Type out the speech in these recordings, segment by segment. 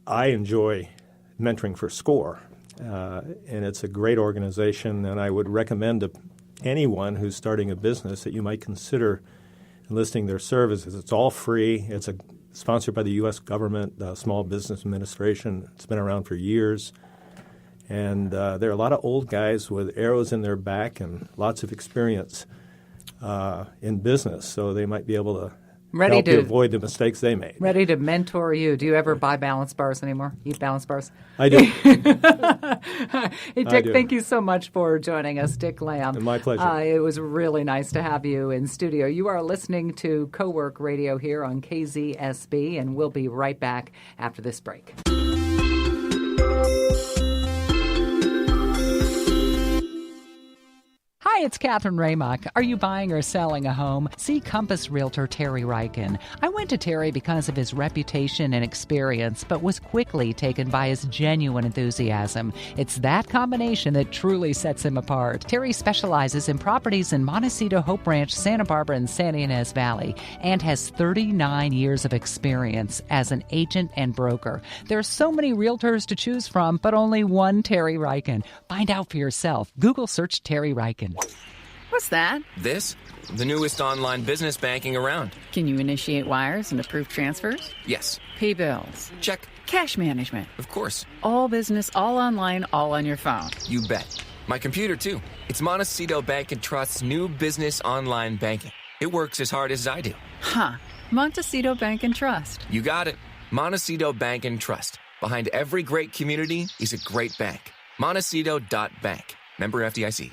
I enjoy mentoring for SCORE, and it's a great organization, and I would recommend to anyone who's starting a business that you might consider enlisting their services. It's all free. It's sponsored by the U.S. government, Small Business Administration. It's been around for years. And there are a lot of old guys with arrows in their back and lots of experience in business, so they might be able to help you avoid the mistakes they made. Ready to mentor you. Do you ever buy balance bars anymore? Eat balance bars? I do. Hey, Dick, thank you so much for joining us, Dick Lamb. My pleasure. It was really nice to have you in studio. You are listening to Co-Work Radio here on KZSB, and we'll be right back after this break. Hi, it's Catherine Raymock. Are you buying or selling a home? See Compass Realtor Terry Ryken. I went to Terry because of his reputation and experience, but was quickly taken by his genuine enthusiasm. It's that combination that truly sets him apart. Terry specializes in properties in Montecito, Hope Ranch, Santa Barbara, and Santa Ynez Valley, and has 39 years of experience as an agent and broker. There are so many realtors to choose from, but only one Terry Ryken. Find out for yourself. Google search Terry Ryken. What's that? This? The newest online business banking around. Can you initiate wires and approve transfers? Yes. Pay bills? Check. Cash management? Of course. All business, all online, all on your phone? You bet. My computer, too. It's Montecito Bank and Trust's new business online banking. It works as hard as I do. Huh. Montecito Bank and Trust. You got it. Montecito Bank and Trust. Behind every great community is a great bank. Montecito.bank. Member FDIC.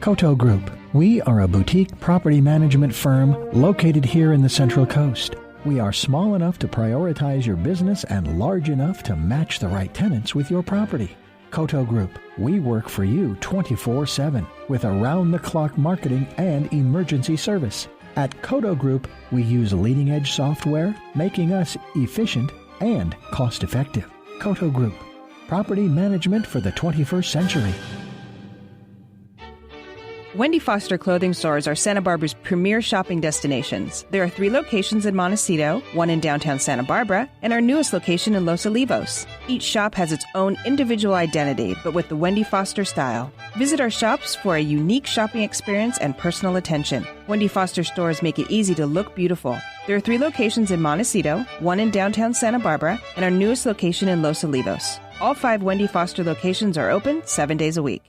Koto Group. We are a boutique property management firm located here in the Central Coast. We are small enough to prioritize your business and large enough to match the right tenants with your property. Koto Group. We work for you 24/7 with around-the-clock marketing and emergency service. At Koto Group, we use leading-edge software, making us efficient and cost-effective. Koto Group. Property management for the 21st century. Wendy Foster clothing stores are Santa Barbara's premier shopping destinations. There are 3 locations in Montecito, 1 in downtown Santa Barbara, and our newest location in Los Olivos. Each shop has its own individual identity, but with the Wendy Foster style. Visit our shops for a unique shopping experience and personal attention. Wendy Foster stores make it easy to look beautiful. There are 3 locations in Montecito, 1 in downtown Santa Barbara, and our newest location in Los Olivos. All 5 Wendy Foster locations are open 7 days a week.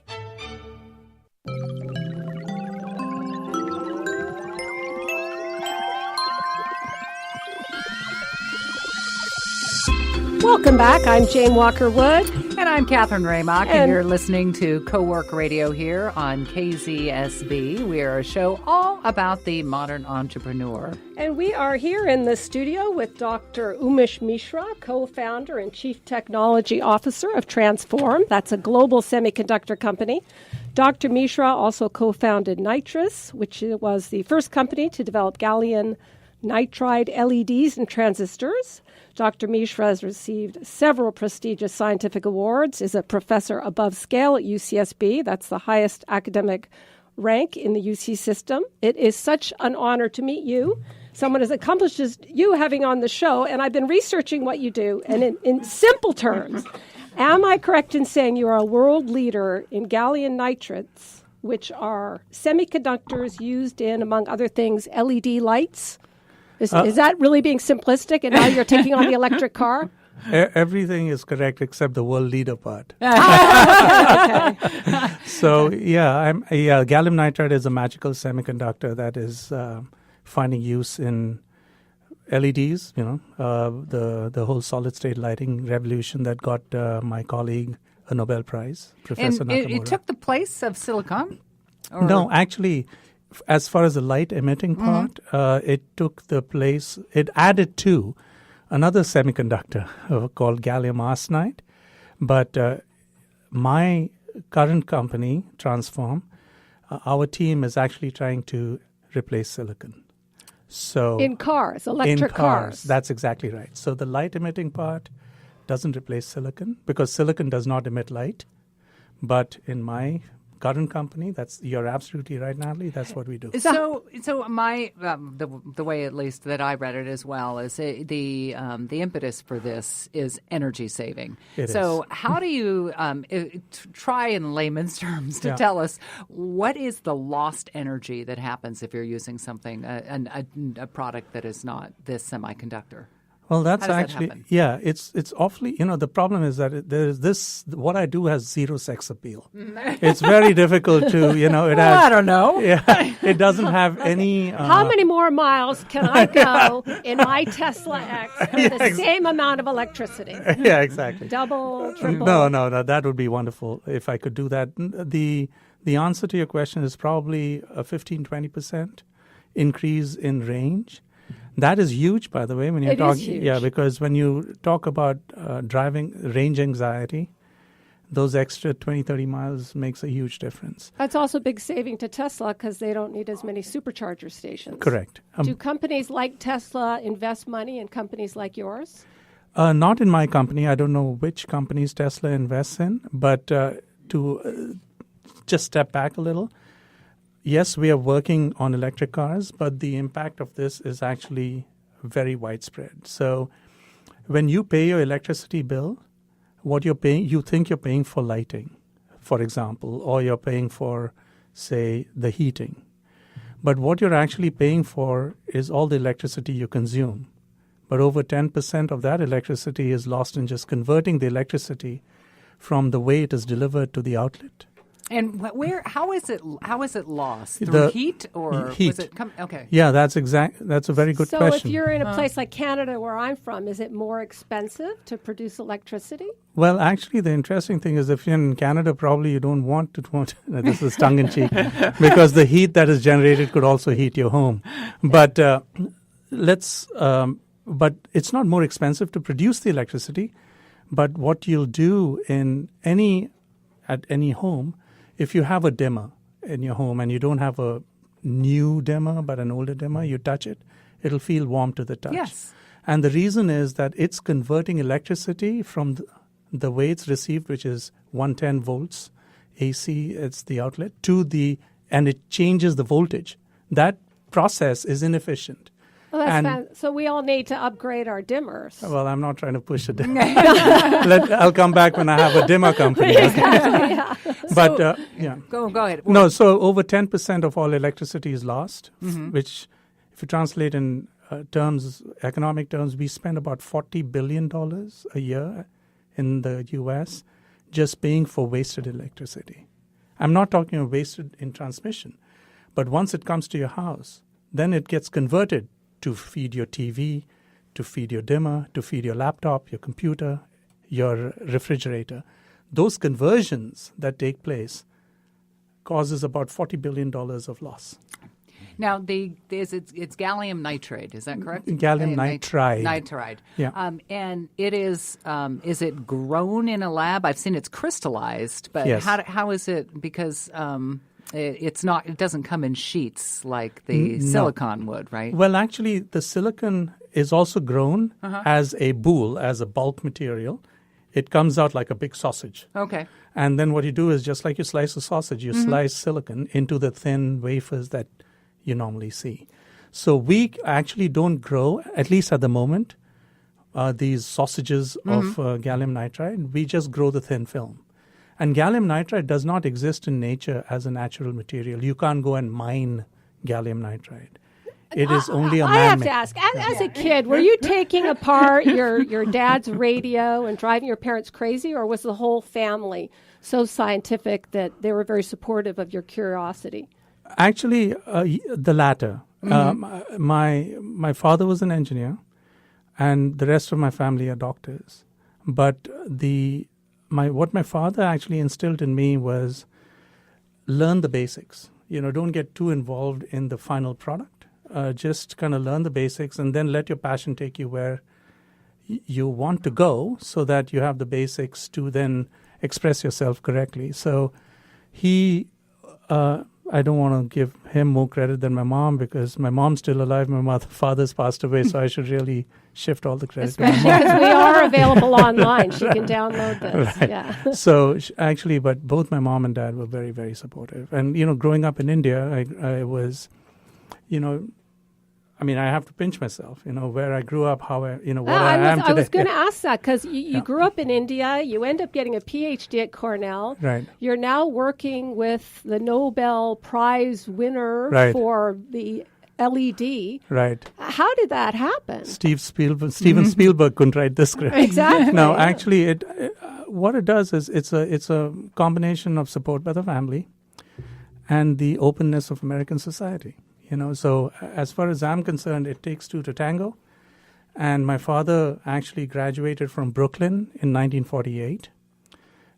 Welcome back. I'm Jane Walker-Wood. And I'm Catherine Raymock, and you're listening to Co-Work Radio here on KZSB. We are a show all about the modern entrepreneur. And we are here in the studio with Dr. Umesh Mishra, co-founder and chief technology officer of Transphorm. That's a global semiconductor company. Dr. Mishra also co-founded Nitres, which was the first company to develop gallium nitride LEDs and transistors. Dr. Mishra has received several prestigious scientific awards, is a professor above scale at UCSB. That's the highest academic rank in the UC system. It is such an honor to meet you, someone as accomplished as you having on the show. And I've been researching what you do. And in simple terms, am I correct in saying you are a world leader in gallium nitrates, which are semiconductors used in, among other things, LED lights? Is that really being simplistic, and now you're taking on the electric car? Everything is correct except the world leader part. Okay. So, gallium nitride is a magical semiconductor that is finding use in LEDs, the whole solid-state lighting revolution that got my colleague a Nobel Prize, Professor Nakamura. It took the place of silicon? No, actually, as far as the light emitting part, it took the place, it added to another semiconductor called gallium arsenide. But my current company, Transphorm, our team is actually trying to replace silicon. So in cars, electric cars. That's exactly right. So the light emitting part doesn't replace silicon because silicon does not emit light. But in my current company. You're absolutely right, Natalie. That's what we do. So my the way at least that I read it as well is the impetus for this is energy saving. So how do you try in layman's terms to tell us what is the lost energy that happens if you're using something a product that is not this semiconductor? Well, that's How does actually, that happen? it's awfully, the problem is that there's this, what I do has zero sex appeal. It's very difficult to, it has. I don't know. Yeah, it doesn't have any. How many more miles can I go in my Tesla X for the same amount of electricity? Yeah, exactly. Double, triple? No, that would be wonderful if I could do that. The answer to your question is probably a 15-20% increase in range. That is huge, by the way, when you're talking. Huge. Yeah, because when you talk about driving range anxiety, those extra 20, 30 miles makes a huge difference. That's also a big saving to Tesla because they don't need as many supercharger stations. Correct. Do companies like Tesla invest money in companies like yours? Not in my company. I don't know which companies Tesla invests in, but to just step back a little. Yes, we are working on electric cars, but the impact of this is actually very widespread. So when you pay your electricity bill, what you're paying, you think you're paying for lighting, for example, or you're paying for, say, the heating. But what you're actually paying for is all the electricity you consume. But over 10% of that electricity is lost in just converting the electricity from the way it is delivered to the outlet. And how is it lost? Through heat or heat. was it okay? Yeah, that's a very good so question. So if you're in a place like Canada where I'm from, is it more expensive to produce electricity? Well, actually, the interesting thing is if you're in Canada, probably you don't want to. This is tongue-in-cheek, because the heat that is generated could also heat your home. But but it's not more expensive to produce the electricity. But what you'll do at any home, if you have a dimmer in your home and you don't have a new dimmer but an older dimmer, you touch it, it'll feel warm to the touch. Yes. And the reason is that it's converting electricity from the way it's received, which is 110 volts AC, it's the outlet, and it changes the voltage. That process is inefficient. Well, that's so we all need to upgrade our dimmers. Well, I'm not trying to push a dimmer. I'll come back when I have a dimmer company. Exactly, yeah. But, Go ahead. No, so over 10% of all electricity is lost, which if you translate in economic terms, we spend about $40 billion a year in the U.S. just paying for wasted electricity. I'm not talking of wasted in transmission, but once it comes to your house, then it gets converted to feed your TV, to feed your dimmer, to feed your laptop, your computer, your refrigerator. Those conversions that take place causes about $40 billion of loss. Now, it's gallium nitrate, is that correct? Gallium nitride. Nitride. Yeah. And it is it grown in a lab? I've seen it's crystallized, but yes. How is it? Because it's not. It doesn't come in sheets like the silicon would, right? Well, actually, the silicon is also grown as a boule, as a bulk material. It comes out like a big sausage. Okay. And then what you do is just like you slice a sausage, you slice silicon into the thin wafers that you normally see. So we actually don't grow, at least at the moment, these sausages of gallium nitride. We just grow the thin film. And gallium nitride does not exist in nature as a natural material. You can't go and mine gallium nitride. It is only a man-made. I have to ask, as a kid, were you taking apart your dad's radio and driving your parents crazy, or was the whole family so scientific that they were very supportive of your curiosity? Actually, the latter. My father was an engineer, and the rest of my family are doctors. But what my father actually instilled in me was learn the basics. Don't get too involved in the final product. Just kind of learn the basics and then let your passion take you where you want to go so that you have the basics to then express yourself correctly. So he I don't want to give him more credit than my mom because my mom's still alive. My father's passed away, so I should really shift all the credit to my Especially mom. because we are available online. She can download this. Right. Yeah. So actually, but both my mom and dad were very, very supportive. And, growing up in India, I was, I have to pinch myself, where I grew up, how I am today. I was going to ask that because you grew up in India. You end up getting a PhD at Cornell. Right. You're now working with the Nobel Prize winner for the LED. Right. How did that happen? Steven Spielberg couldn't write this script. Exactly. No, actually, what it does is it's a combination of support by the family and the openness of American society. So as far as I'm concerned, it takes two to tango. And my father actually graduated from Brooklyn in 1948.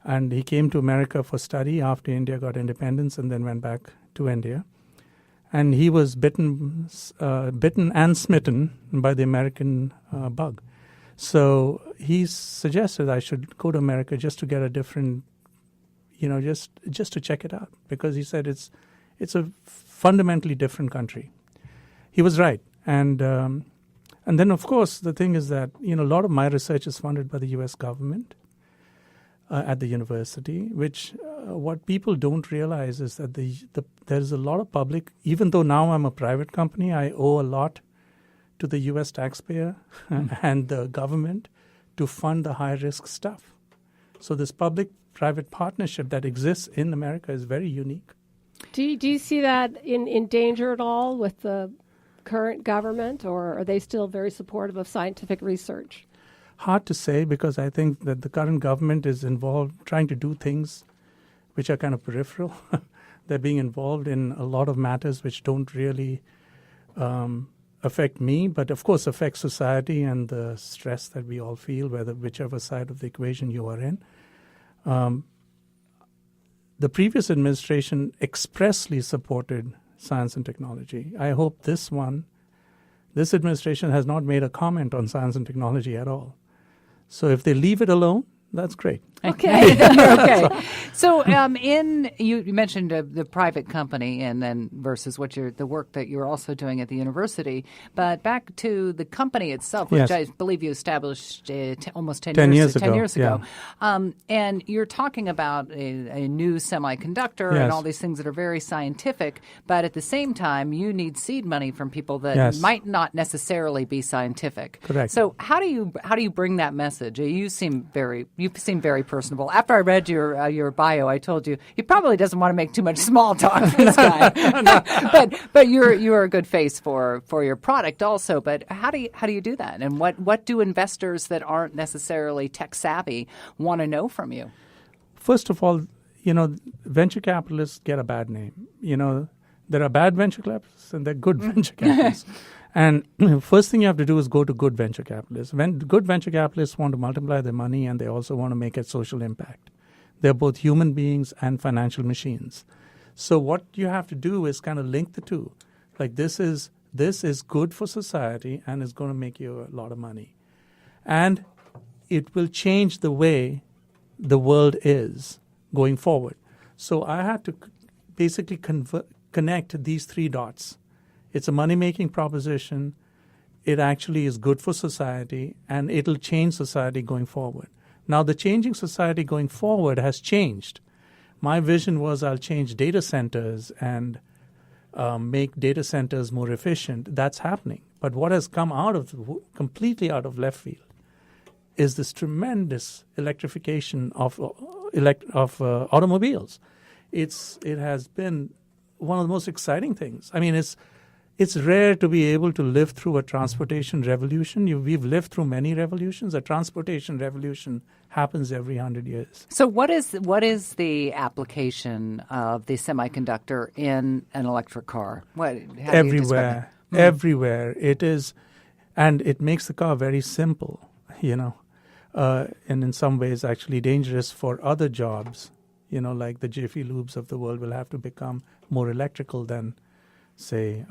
And he came to America for study after India got independence and then went back to India. And he was bitten and smitten by the American bug. So he suggested I should go to America just to get a different, just to check it out. Because he said it's a fundamentally different country. He was right. And then, of course, the thing is that, a lot of my research is funded by the U.S. government at the university, which what people don't realize is that there's a lot of public, even though now I'm a private company, I owe a lot to the U.S. taxpayer and the government to fund the high-risk stuff. So this public-private partnership that exists in America is very unique. Do you see that in danger at all with the current government, or are they still very supportive of scientific research? Hard to say because I think that the current government is involved trying to do things which are kind of peripheral. They're being involved in a lot of matters which don't really affect me, but of course affect society and the stress that we all feel, whichever side of the equation you are in. The previous administration expressly supported science and technology. I hope this administration has not made a comment on science and technology at all. So if they leave it alone, that's great. Okay. Okay. So, you mentioned the private company, and then versus the work that you're also doing at the university. But back to the company itself, which I believe you established almost 10 years ago. Yeah. And you're talking about a new semiconductor and all these things that are very scientific. But at the same time, you need seed money from people that might not necessarily be scientific. Correct. So how do you bring that message? You seem very personable. After I read your bio, I told you he probably doesn't want to make too much small talk for this guy. but you're a good face for your product also. But how do you do that? And what do investors that aren't necessarily tech savvy want to know from you? First of all, venture capitalists get a bad name. There are bad venture capitalists and there are good venture capitalists. And first thing you have to do is go to good venture capitalists. When good venture capitalists want to multiply their money and they also want to make a social impact. They're both human beings and financial machines. So what you have to do is kind of link the two. Like this is good for society and it's going to make you a lot of money. And it will change the way the world is going forward. So I had to basically connect these three dots. It's a money-making proposition. It actually is good for society, and it'll change society going forward. Now, the changing society going forward has changed. My vision was I'll change data centers and make data centers more efficient. That's happening. But what has come completely out of left field is this tremendous electrification of automobiles. It has been one of the most exciting things. I mean, it's rare to be able to live through a transportation revolution. We've lived through many revolutions. A transportation revolution happens every 100 years. So what is the application of the semiconductor in an electric car? Everywhere. Everywhere. It is, and it makes the car very simple, and in some ways actually dangerous for other jobs, like the Jiffy Lubes of the world will have to become more electrical than say,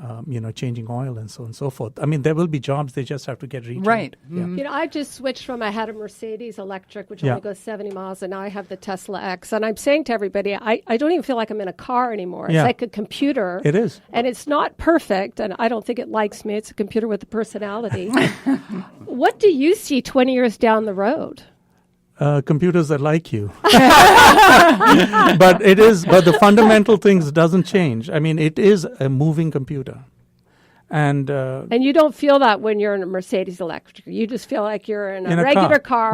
changing oil and so on and so forth. I mean, there will be jobs, they just have to get retrained. Right. Yeah. You know, I just switched from, I had a Mercedes electric, which Yeah. only goes 70 miles, and now I have the Tesla X. And I'm saying to everybody, I don't even feel like I'm in a car anymore. It's Yeah. like a computer. It is. And it's not perfect, and I don't think it likes me. It's a computer with a personality. What do you see 20 years down the road? Computers that like you. But the fundamental things doesn't change. I mean, it is a moving computer. And And you don't feel that when you're in a Mercedes electric. You just feel like you're in a In a regular car. car.